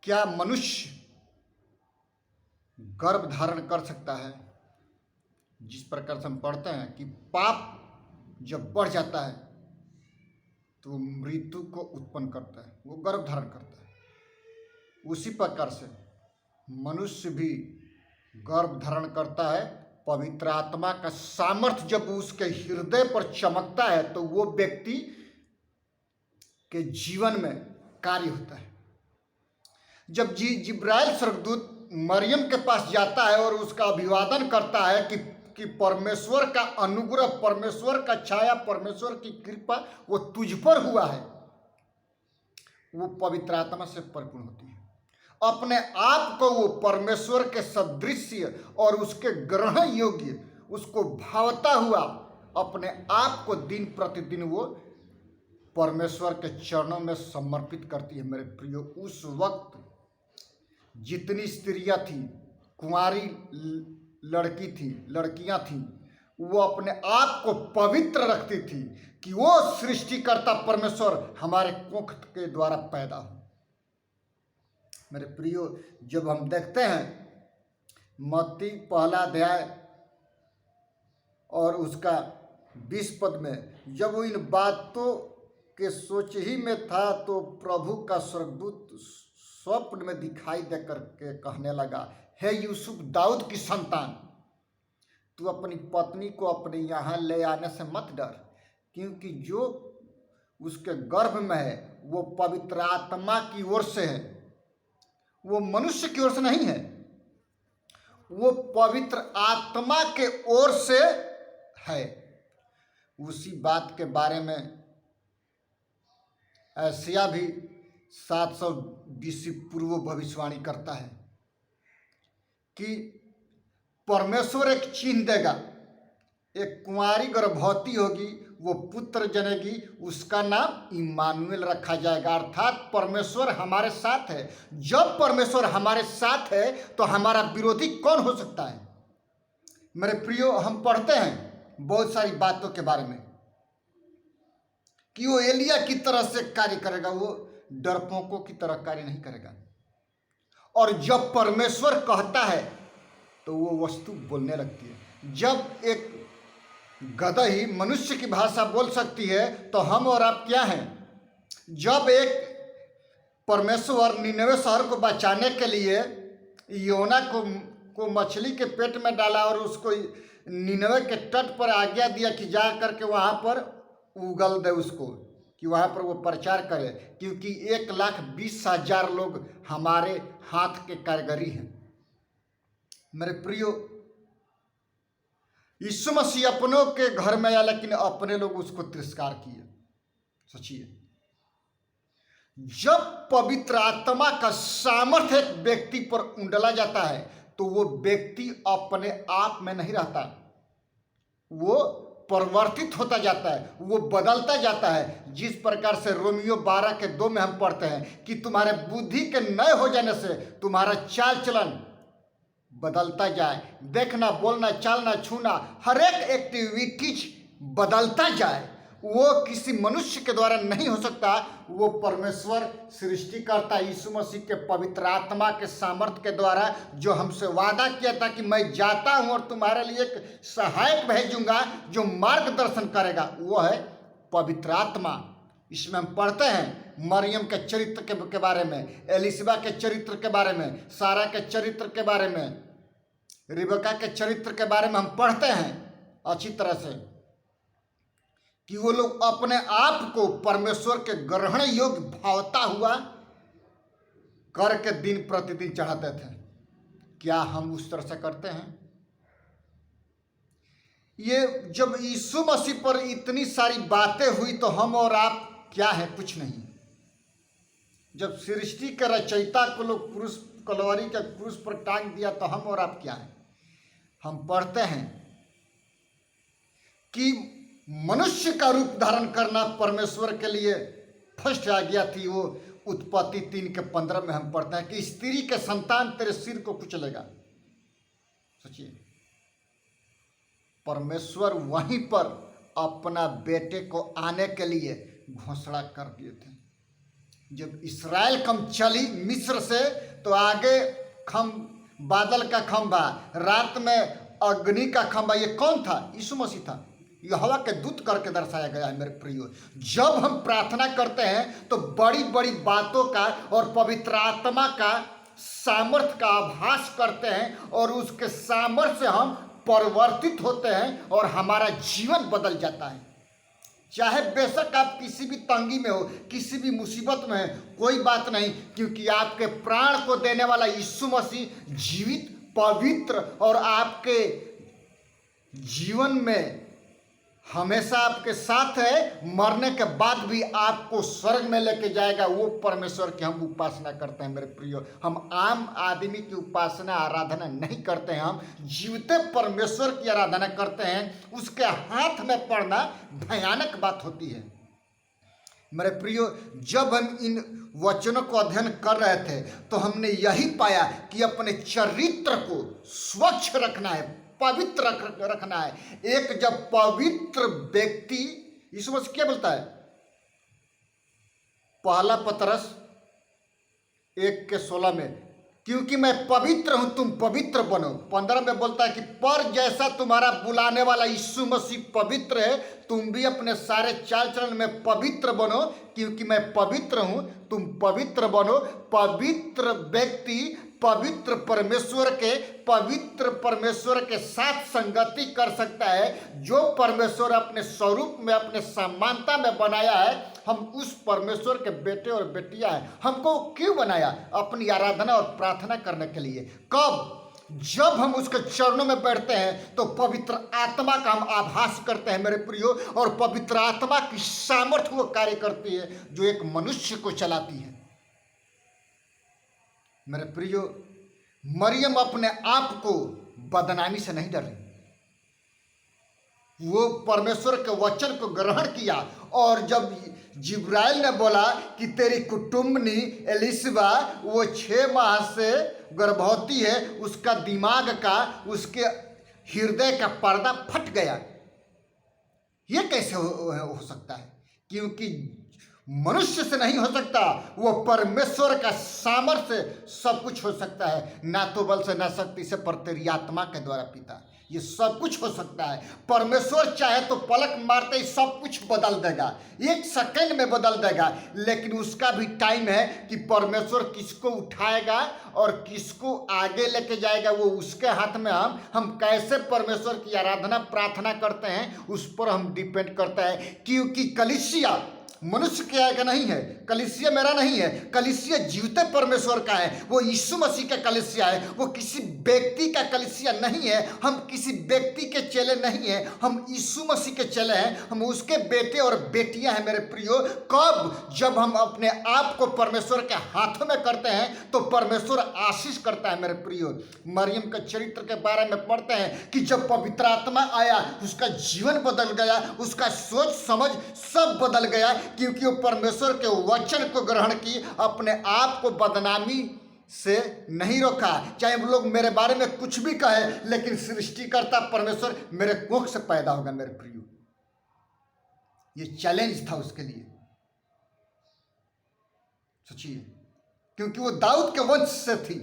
क्या मनुष्य गर्भ धारण कर सकता है? जिस प्रकार से हम पढ़ते हैं कि पाप जब बढ़ जाता है तो मृत्यु को उत्पन्न करता है, वो गर्भ धारण करता है। उसी प्रकार से मनुष्य भी गर्भ धारण करता है। पवित्र आत्मा का सामर्थ्य जब उसके हृदय पर चमकता है तो वो व्यक्ति के जीवन में कार्य होता है। जब जिब्राइल स्वर्गदूत मरियम के पास जाता है और उसका अभिवादन करता है कि परमेश्वर का अनुग्रह, परमेश्वर का छाया, परमेश्वर की कृपा वो तुझ पर हुआ है, वो पवित्र आत्मा से परिपूर्ण होती है। अपने आप को वो परमेश्वर के सदृश्य और उसके ग्रहण योग्य, उसको भावता हुआ अपने आप को दिन प्रतिदिन वो परमेश्वर के चरणों में समर्पित करती है। मेरे प्रियो, उस वक्त जितनी स्त्रियां थी, कुंवारी लड़कियां थी, वो अपने आप को पवित्र रखती थी कि वो सृष्टिकर्ता परमेश्वर हमारे कोख के द्वारा पैदा हो। मेरे प्रियो, जब हम देखते हैं मत्ती पहला अध्याय और उसका 20 पद में, जब वो इन बातों के सोच ही में था तो प्रभु का स्वर्गदूत स्वप्न में दिखाई देकर के कहने लगा, हे यूसुफ दाऊद की संतान, तू अपनी पत्नी को अपने यहाँ ले आने से मत डर, क्योंकि जो उसके गर्भ में है वो पवित्र आत्मा की ओर से है, वो मनुष्य की ओर से नहीं है, वो पवित्र आत्मा के ओर से है। उसी बात के बारे में एशिया भी 700 BC पूर्व भविष्यवाणी करता है कि परमेश्वर एक चिन्ह देगा, एक कुंवारी गर्भवती होगी, वो पुत्र जनेगी, उसका नाम इम्मानुएल रखा जाएगा, अर्थात परमेश्वर हमारे साथ है। जब परमेश्वर हमारे साथ है तो हमारा विरोधी कौन हो सकता है? मेरे प्रियो, हम पढ़ते हैं बहुत सारी बातों के बारे में कि वो एलिया की तरह से कार्य करेगा, वो डरपोकों की तरह कार्य नहीं करेगा। और जब परमेश्वर कहता है तो वो वस्तु बोलने लगती है। जब एक गधा ही मनुष्य की भाषा बोल सकती है तो हम और आप क्या हैं? जब एक परमेश्वर निनवे शहर को बचाने के लिए योना को मछली के पेट में डाला और उसको निनवे के तट पर आज्ञा दिया कि जा करके वहाँ पर उगल दे उसको, कि वहाँ पर वो प्रचार करे, क्योंकि 1,20,000 लोग हमारे हाथ के कारीगरी हैं। मेरे प्रियो, यीशु मसीह अपनों के घर में आया लेकिन अपने लोग उसको तिरस्कार किए। सोचिए, जब पवित्र आत्मा का सामर्थ्य एक व्यक्ति पर उंडला जाता है तो वो व्यक्ति अपने आप में नहीं रहता, वो परिवर्तित होता जाता है, वो बदलता जाता है। जिस प्रकार से रोमियो 12:2 में हम पढ़ते हैं कि तुम्हारे बुद्धि के नए हो जाने से तुम्हारा चाल चलन बदलता जाए, देखना, बोलना, चालना, छूना, हर एक एक्टिविटीज बदलता जाए। वो किसी मनुष्य के द्वारा नहीं हो सकता, वो परमेश्वर सृष्टिकर्ता यीशु मसीह के पवित्र आत्मा के सामर्थ्य के द्वारा, जो हमसे वादा किया था कि मैं जाता हूं और तुम्हारे लिए एक सहायक भेजूंगा जो मार्गदर्शन करेगा, वो है पवित्र आत्मा। इसमें हम पढ़ते हैं मरियम के चरित्र के बारे में, एलिशबा के चरित्र के बारे में, सारा के चरित्र के बारे में, रिबका के चरित्र के बारे में हम पढ़ते हैं अच्छी तरह से कि वो लोग अपने आप को परमेश्वर के ग्रहण योग्य भावता हुआ करके दिन प्रतिदिन चढ़ाते थे। क्या हम उस तरह से करते हैं? ये जब यीशु मसीह पर इतनी सारी बातें हुई तो हम और आप क्या है? कुछ नहीं। जब सृष्टि के रचयिता को लोग क्रूस, कलवरी के क्रूस पर टांग दिया तो हम और आप क्या है? हम पढ़ते हैं कि मनुष्य का रूप धारण करना परमेश्वर के लिए फर्स्ट आज्ञा थी। वो उत्पत्ति 3:15 में हम पढ़ते हैं कि स्त्री के संतान तेरे सिर को कुचलेगा। सोचिए, परमेश्वर वहीं पर अपना बेटे को आने के लिए घोषणा कर दिए थे। जब इसराइल कम चली मिस्र से, तो आगे बादल का खंभा, रात में अग्नि का खंभा, ये कौन था? यीशु मसीह था। यहोवा के दूत करके दर्शाया गया है मेरे प्रियो। जब हम प्रार्थना करते हैं तो बड़ी बड़ी बातों का और पवित्र आत्मा का सामर्थ्य का आभास करते हैं, और उसके सामर्थ्य से हम परिवर्तित होते हैं और हमारा जीवन बदल जाता है। चाहे बेशक आप किसी भी तंगी में हो, किसी भी मुसीबत में है, कोई बात नहीं, क्योंकि आपके प्राण को देने वाला यीशु मसीह जीवित, पवित्र और आपके जीवन में हमेशा आपके साथ है। मरने के बाद भी आपको स्वर्ग में लेके जाएगा। वो परमेश्वर की हम उपासना करते हैं मेरे प्रियो। हम आम आदमी की उपासना आराधना नहीं करते हैं, हम जीवते परमेश्वर की आराधना करते हैं। उसके हाथ में पड़ना भयानक बात होती है मेरे प्रियो। जब हम इन वचनों को अध्ययन कर रहे थे तो हमने यही पाया कि अपने चरित्र को स्वच्छ रखना है, पवित्र रखना है। एक जब पवित्र व्यक्ति, यीशु मसीह क्या बोलता है? पहला पतरस 1:16 में, क्योंकि मैं पवित्र हूं तुम पवित्र बनो। 15 में बोलता है कि पर जैसा तुम्हारा बुलाने वाला यीशु मसीह पवित्र है, तुम भी अपने सारे चाल चलन में पवित्र बनो, क्योंकि मैं पवित्र हूं तुम पवित्र बनो। पवित्र व्यक्ति पवित्र परमेश्वर के साथ संगति कर सकता है। जो परमेश्वर अपने स्वरूप में, अपने समानता में बनाया है, हम उस परमेश्वर के बेटे और बेटियां हैं। हमको क्यों बनाया? अपनी आराधना और प्रार्थना करने के लिए। कब? जब हम उसके चरणों में बैठते हैं तो पवित्र आत्मा का हम आभास करते हैं मेरे प्रियो, और पवित्र आत्मा की सामर्थ्य वो कार्य करती है जो एक मनुष्य को चलाती है मेरे प्रियो। मरियम अपने आप को बदनामी से नहीं डरी। वो परमेश्वर के वचन को ग्रहण किया, और जब जिब्राइल ने बोला कि तेरी कुटुंबनी एलिसबा वो 6 माह से गर्भवती है, उसका दिमाग का, उसके हृदय का पर्दा फट गया। ये कैसे हो सकता है? क्योंकि मनुष्य से नहीं हो सकता, वो परमेश्वर का सामर्थ्य से सब कुछ हो सकता है। ना तो बल से, ना शक्ति से, पर तेरी आत्मा के द्वारा पिता, ये सब कुछ हो सकता है। परमेश्वर चाहे तो पलक मारते ही सब कुछ बदल देगा, 1 सेकंड में बदल देगा। लेकिन उसका भी टाइम है कि परमेश्वर किसको उठाएगा और किसको आगे लेके जाएगा, वो उसके हाथ में। हम कैसे परमेश्वर की आराधना प्रार्थना करते हैं उस पर हम डिपेंड करता है। क्योंकि कलीसिया मनुष्य का नहीं है, कलीसिया मेरा नहीं है, कलीसिया जीवते परमेश्वर का है। वो यीशु मसीह का कलीसिया है, वो किसी व्यक्ति का कलीसिया नहीं है। हम किसी व्यक्ति के चेले नहीं हैं, हम यीशु मसीह के चेले हैं, हम उसके बेटे और बेटियां हैं मेरे प्रियो। कब? जब हम अपने आप को परमेश्वर के हाथों में करते हैं तो परमेश्वर आशीष करता है मेरे प्रियो। मरियम के चरित्र के बारे में पढ़ते हैं कि जब पवित्र आत्मा आया, उसका जीवन बदल गया, उसका सोच समझ सब बदल गया, क्योंकि वो परमेश्वर के वचन को ग्रहण की, अपने आप को बदनामी से नहीं रोका। चाहे वो लोग मेरे बारे में कुछ भी कहे, लेकिन सृष्टिकर्ता परमेश्वर मेरे कोख से पैदा होगा मेरे प्रियो। ये चैलेंज था उसके लिए, सोचिए, क्योंकि वो दाऊद के वंश से थी।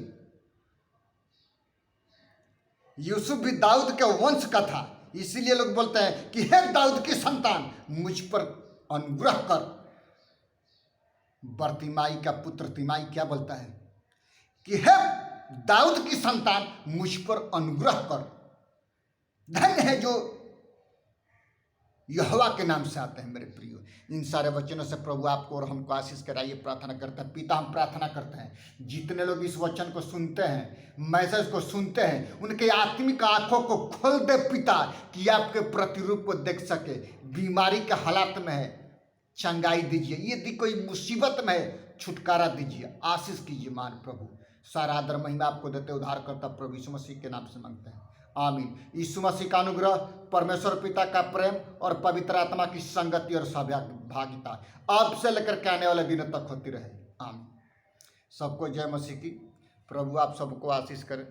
यूसुफ भी दाऊद के वंश का था, इसीलिए लोग बोलते हैं कि हे दाऊद की संतान मुझ पर अनुग्रह कर। बर्तिमाई का पुत्र तिमाई क्या बोलता है कि हे दाऊद की संतान मुझ पर अनुग्रह कर। धन्य है जो यहोवा के नाम से आते हैं मेरे प्रियो। इन सारे वचनों से प्रभु आपको और हमको आशीष कराइए, प्रार्थना करते हैं। पिता, हम प्रार्थना करते हैं जितने लोग इस वचन को सुनते हैं, मैसेज को सुनते हैं, उनके आत्मिक आंखों को खोल दे पिता, कि आपके प्रतिरूप को देख सके। बीमारी के हालात में है, चंगाई दीजिए। यदि कोई मुसीबत में है, छुटकारा दीजिए, आशीष कीजिए। मान प्रभु सारा आदर महिमा आपको देते उद्धार करता प्रभु यीशु मसीह के नाम से मांगते हैं, आमीन। यीशु मसीह का अनुग्रह, परमेश्वर पिता का प्रेम और पवित्र आत्मा की संगति और सहभागिता अब से लेकर के आने वाले दिनों तक होती रहे, आमीन। सबको जय मसीह की। प्रभु आप सबको आशीष करें।